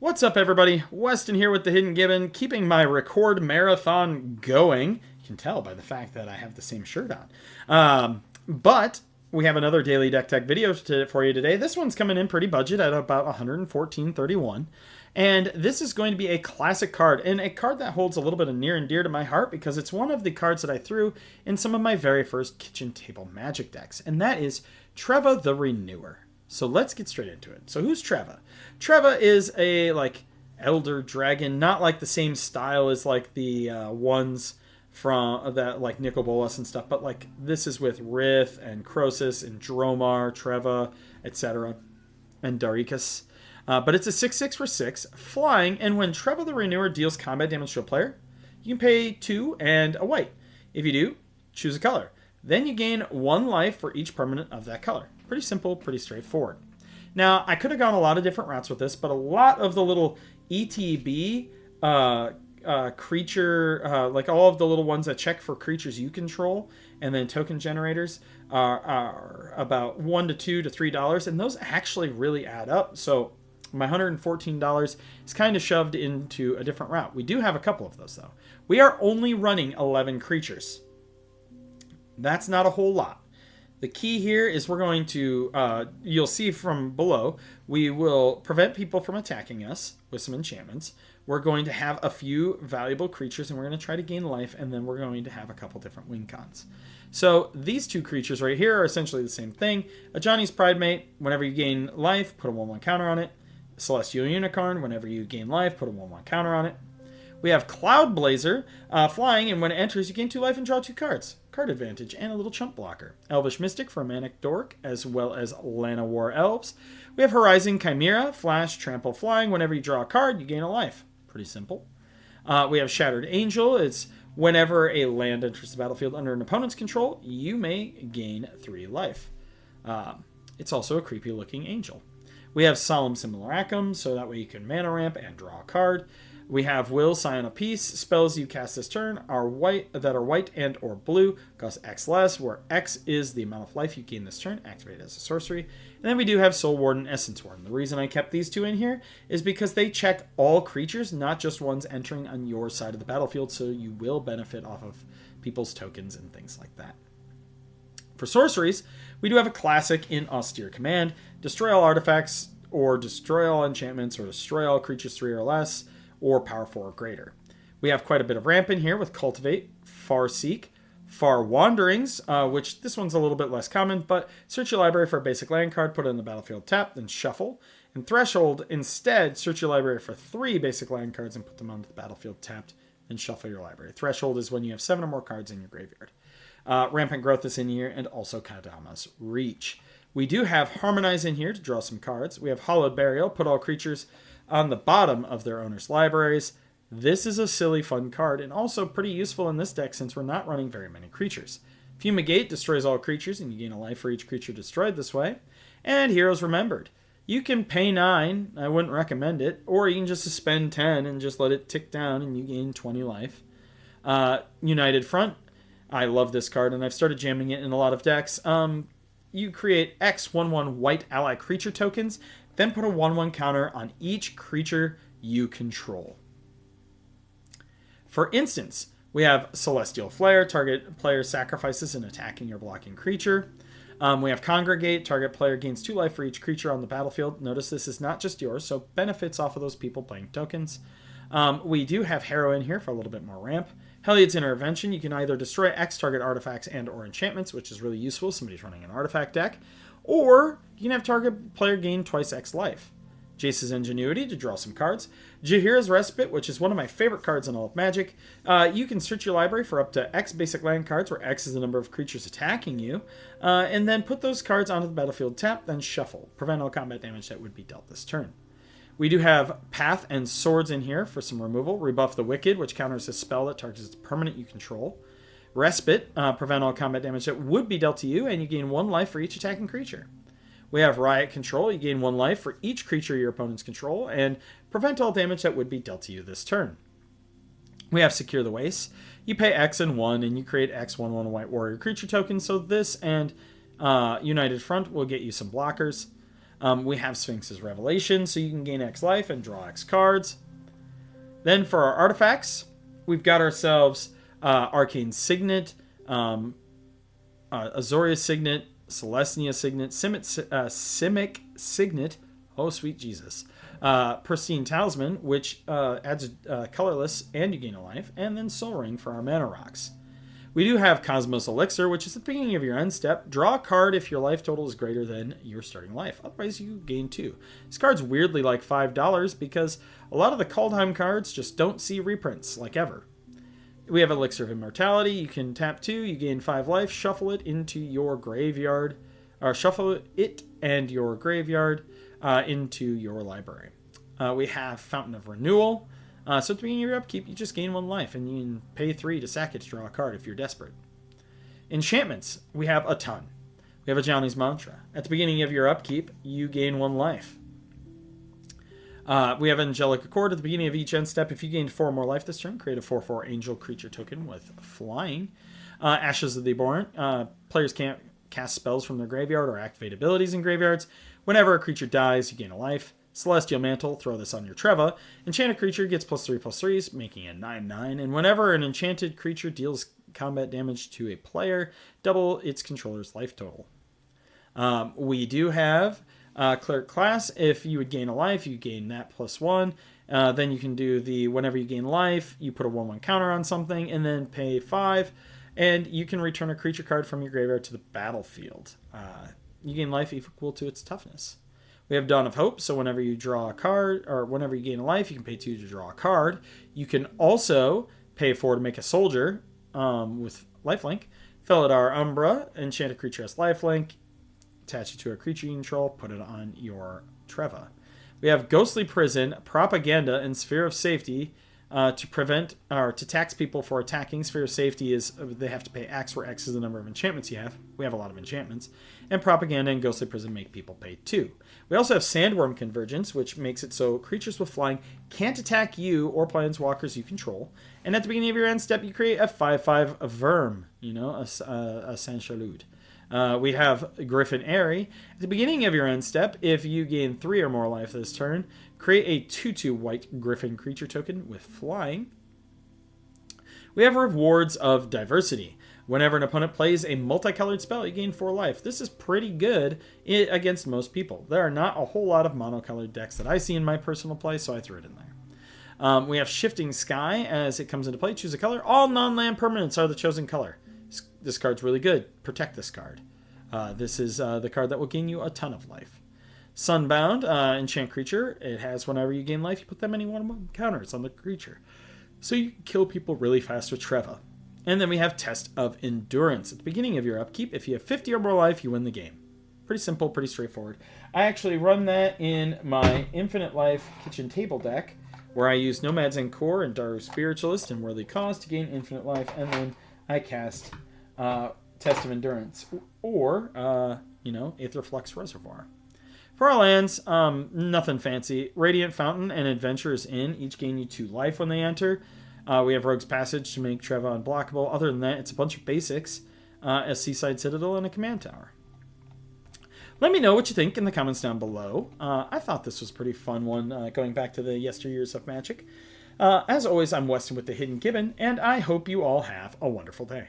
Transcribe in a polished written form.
What's up, everybody? Weston here with the Hidden Gibbon, keeping my record marathon going. You can tell by the fact that I have the same shirt on. But we have another daily deck tech video for you today. This one's coming in pretty budget at about $114.31. And this is going to be a classic card, and a card that holds a little bit of near and dear to my heart because it's one of the cards that I threw in some of my very first kitchen table Magic decks, and that is Treva the Renewer. So let's get straight into it. So who's Treva? Treva is a elder dragon, not like the same style as like the ones from that like Nicol Bolas and stuff, but like this is with Rith and Crosis and Dromar, Treva, etc. and Darikus. But it's a 6/6 for 6, flying, and when Treva the Renewer deals combat damage to a player, you can pay 2 and a white. If you do, choose a color. Then you gain 1 life for each permanent of that color. Pretty simple, pretty straightforward. Now, I could have gone a lot of different routes with this, but a lot of the little ETB creature, like all of the little ones that check for creatures you control, and then token generators are about $1 to $2 to $3, and those actually really add up. So my $114 is kind of shoved into a different route. We do have a couple of those, though. We are only running 11 creatures. That's not a whole lot. The key here is we're going to, you'll see from below, we will prevent people from attacking us with some enchantments. We're going to have a few valuable creatures, and we're going to try to gain life, and then we're going to have a couple different win cons. So these two creatures right here are essentially the same thing. A Johnny's Pridemate, whenever you gain life, put a 1/1 counter on it. Celestial Unicorn, whenever you gain life, put a 1/1 counter on it. We have Cloud Blazer, flying, and when it enters, you gain 2 life and draw 2 cards. Card advantage, and a little chump blocker. Elvish Mystic for Manic Dork, as well as Lana War Elves. We have Horizon Chimera, flash, trample, flying. Whenever you draw a card, you gain a life. Pretty simple. We have Shattered Angel. It's whenever a land enters the battlefield under an opponent's control, you may gain 3 life. It's also a creepy looking angel. We have Solemn Simulacrum, so that way you can mana ramp and draw a card. We have Will, Scion of Peace. Spells you cast this turn are white and or blue, cost X less, where X is the amount of life you gain this turn, activate as a sorcery. And then we do have Soul Warden, Essence Warden. The reason I kept these two in here is because they check all creatures, not just ones entering on your side of the battlefield, so you will benefit off of people's tokens and things like that. For sorceries, we do have a classic in Austere Command. Destroy all artifacts, or destroy all enchantments, or destroy all creatures 3 or less, or power 4 or greater. We have quite a bit of ramp in here with Cultivate, Far Seek, Far Wanderings, which this one's a little bit less common, but search your library for a basic land card, put it in the battlefield tapped, then shuffle. And Threshold, instead, search your library for 3 basic land cards and put them onto the battlefield tapped, and shuffle your library. Threshold is when you have 7 or more cards in your graveyard. Rampant Growth is in here, and also Kadama's Reach. We do have Harmonize in here to draw some cards. We have Hallowed Burial, put all creatures on the bottom of their owner's libraries. This is a silly fun card, and also pretty useful in this deck since we're not running very many creatures. Fumigate destroys all creatures, and you gain a life for each creature destroyed this way. And Heroes Remembered. You can pay 9, I wouldn't recommend it, or you can just spend 10 and just let it tick down and you gain 20 life. United Front. I love this card, and I've started jamming it in a lot of decks. You create X 1/1 white ally creature tokens, then put a 1/1 counter on each creature you control. For instance, we have Celestial Flare, target player sacrifices an attacking or blocking creature. We have Congregate, target player gains 2 life for each creature on the battlefield. Notice this is not just yours, so benefits off of those people playing tokens. We do have Harrow in here for a little bit more ramp. Heliod's Intervention, you can either destroy X target artifacts and or enchantments, which is really useful if somebody's running an artifact deck, or you can have target player gain twice X life. Jace's Ingenuity to draw some cards. Jaheira's Respite, which is one of my favorite cards in all of Magic. You can search your library for up to X basic land cards, where X is the number of creatures attacking you, and then put those cards onto the battlefield tapped, then shuffle. Prevent all combat damage that would be dealt this turn. We do have Path and Swords in here for some removal. Rebuff the Wicked, which counters a spell that targets a permanent you control. Respite, prevent all combat damage that would be dealt to you, and you gain 1 life for each attacking creature. We have Riot Control, you gain 1 life for each creature your opponents control, and prevent all damage that would be dealt to you this turn. We have Secure the Waste. You pay X and 1, and you create X 1/1 White Warrior creature tokens, so this and United Front will get you some blockers. We have Sphinx's Revelation, so you can gain X life and draw X cards. Then for our artifacts, we've got ourselves Arcane Signet, Azoria Signet, Celestia Signet, Simic Signet, oh sweet Jesus, Pristine Talisman, which adds colorless and you gain a life, and then Soul Ring for our mana rocks. We do have Cosmos Elixir, which is at the beginning of your end step. Draw a card if your life total is greater than your starting life. Otherwise, you gain 2. This card's weirdly like $5 because a lot of the Kaldheim cards just don't see reprints, like ever. We have Elixir of Immortality. You can tap 2, you gain 5 life, shuffle it into your graveyard, or shuffle it and your graveyard into your library. We have Fountain of Renewal. So at the beginning of your upkeep, you just gain 1 life, and you can pay 3 to sack it to draw a card if you're desperate. Enchantments, we have a ton. We have a Ajani's Mantra. At the beginning of your upkeep, you gain 1 life. We have Angelic Accord. At the beginning of each end step, if you gain 4 more life this turn, create a 4/4 angel creature token with flying. Ashes of the Abhorrent. Players can't cast spells from their graveyard or activate abilities in graveyards. Whenever a creature dies, you gain a life. Celestial Mantle, throw this on your Treva. Enchant a creature, gets +3/+3s, making it 9/9. And whenever an enchanted creature deals combat damage to a player, double its controller's life total. We do have Cleric Class. If you would gain a life, you gain that +1. Then you can do the whenever you gain life, you put a 1/1 counter on something and then pay 5. And you can return a creature card from your graveyard to the battlefield. You gain life equal to its toughness. We have Dawn of Hope, so whenever you draw a card, or whenever you gain a life, you can pay 2 to draw a card. You can also pay 4 to make a soldier with lifelink. Felidar Umbra, enchant a creature as lifelink, attach it to a creature you control, put it on your Treva. We have Ghostly Prison, Propaganda, and Sphere of Safety to prevent, or to tax people for attacking. Sphere of Safety is they have to pay X, where X is the number of enchantments you have. We have a lot of enchantments. And Propaganda and Ghostly Prison make people pay 2. We also have Sandworm Convergence, which makes it so creatures with flying can't attack you or planeswalkers you control. And at the beginning of your end step, you create a 5/5 Verm, a Saint-Chalut. We have Griffin Airy. At the beginning of your end step, if you gain 3 or more life this turn, create a 2/2 white Griffin creature token with flying. We have Rewards of Diversity. Whenever an opponent plays a multicolored spell, you gain 4 life. This is pretty good against most people. There are not a whole lot of monocolored decks that I see in my personal play, so I threw it in there. We have Shifting Sky. As it comes into play, choose a color. All non-land permanents are the chosen color. This card's really good. Protect this card. This is the card that will gain you a ton of life. Sunbound, enchant creature. It has whenever you gain life, you put that many 1/1 counters on the creature. So you can kill people really fast with Treva. And then we have Test of Endurance. At the beginning of your upkeep, if you have 50 or more life, you win the game. Pretty simple, pretty straightforward. I actually run that in my Infinite Life kitchen table deck, where I use Nomad's Encore and Daru Spiritualist and Worthy Cause to gain infinite life, and then I cast Test of Endurance, or, Aetherflux Reservoir. For our lands, nothing fancy. Radiant Fountain and Adventurer's Inn each gain you 2 life when they enter. We have Rogue's Passage to make Treva unblockable. Other than that, it's a bunch of basics, a Seaside Citadel, and a Command Tower. Let me know what you think in the comments down below. I thought this was a pretty fun one, going back to the yesteryears of Magic. As always, I'm Weston with the Hidden Gibbon, and I hope you all have a wonderful day.